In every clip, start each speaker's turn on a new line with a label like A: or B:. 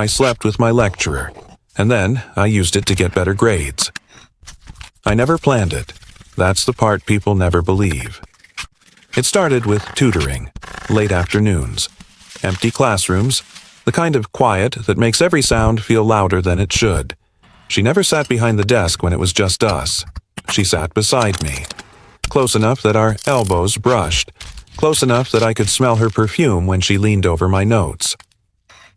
A: I slept with my lecturer, and then I used it to get better grades. I never planned it. That's the part people never believe. It started with tutoring, late afternoons, empty classrooms, the kind of quiet that makes every sound feel louder than it should. She never sat behind the desk when it was just us. She sat beside me, close enough that our elbows brushed, close enough that I could smell her perfume when she leaned over my notes.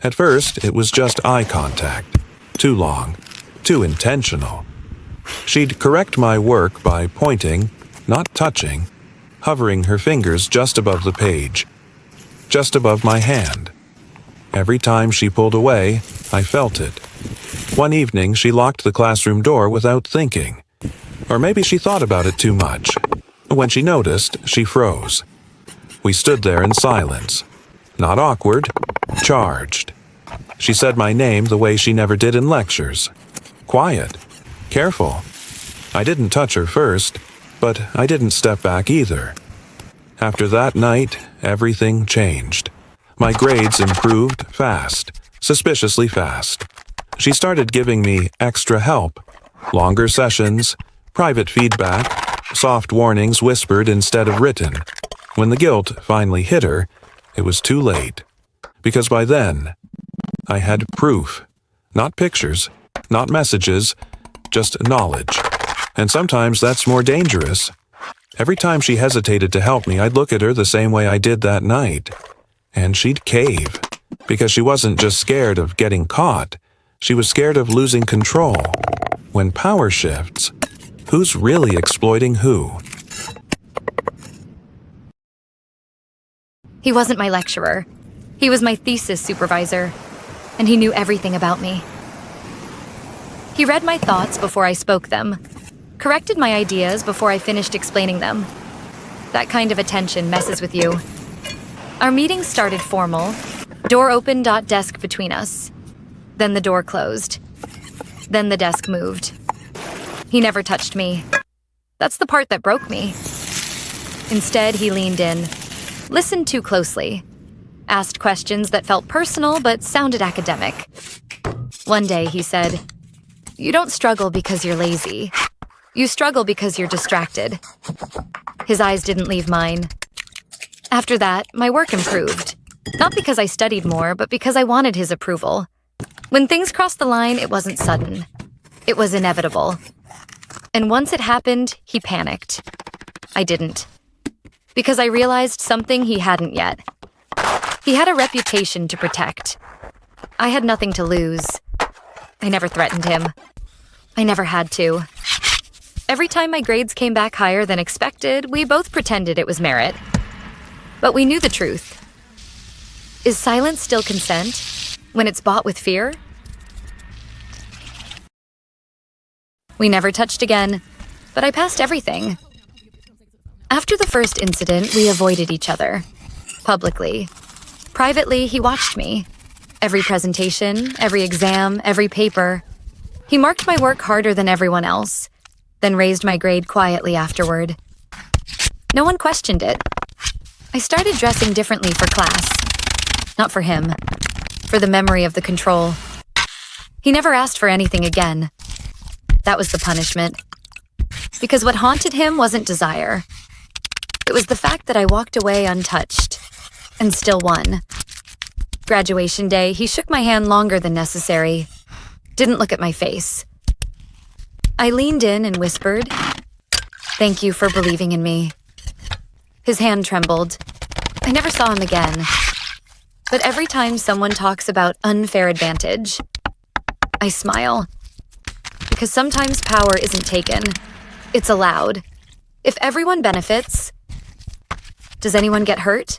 A: At first, it was just eye contact. Too long, too intentional. She'd correct my work by pointing, not touching, hovering her fingers just above the page, just above my hand. Every time she pulled away, I felt it. One evening, she locked the classroom door without thinking. Or maybe she thought about it too much. When she noticed, she froze. We stood there in silence. Not awkward, charged. She said my name the way she never did in lectures. Quiet, careful. I didn't touch her first, but I didn't step back either. After that night, everything changed. My grades improved fast, suspiciously fast. She started giving me extra help, longer sessions, private feedback, soft warnings whispered instead of written. When the guilt finally hit her, it was too late. Because by then, I had proof. Not pictures, not messages, just knowledge. And sometimes that's more dangerous. Every time she hesitated to help me, I'd look at her the same way I did that night. And she'd cave. Because she wasn't just scared of getting caught. She was scared of losing control. When power shifts, who's really exploiting who?
B: He wasn't my lecturer. He was my thesis supervisor, and he knew everything about me. He read my thoughts before I spoke them, corrected my ideas before I finished explaining them. That kind of attention messes with you. Our meeting started formal. Door opened, desk between us. Then the door closed. Then the desk moved. He never touched me. That's the part that broke me. Instead, he leaned in, listened too closely, asked questions that felt personal but sounded academic. One day, he said, "You don't struggle because you're lazy. You struggle because you're distracted." His eyes didn't leave mine. After that, my work improved. Not because I studied more, but because I wanted his approval. When things crossed the line, it wasn't sudden. It was inevitable. And once it happened, he panicked. I didn't. Because I realized something he hadn't yet. He had a reputation to protect. I had nothing to lose. I never threatened him. I never had to. Every time my grades came back higher than expected, we both pretended it was merit. But we knew the truth. Is silence still consent when it's bought with fear? We never touched again, but I passed everything. After the first incident, we avoided each other. Publicly. Privately, he watched me. Every presentation, every exam, every paper. He marked my work harder than everyone else, then raised my grade quietly afterward. No one questioned it. I started dressing differently for class. Not for him. For the memory of the control. He never asked for anything again. That was the punishment. Because what haunted him wasn't desire. It was the fact that I walked away untouched. And still won. Graduation day, he shook my hand longer than necessary. Didn't look at my face. I leaned in and whispered, "Thank you for believing in me." His hand trembled. I never saw him again. But every time someone talks about unfair advantage, I smile. Because sometimes power isn't taken. It's allowed. If everyone benefits, does anyone get hurt?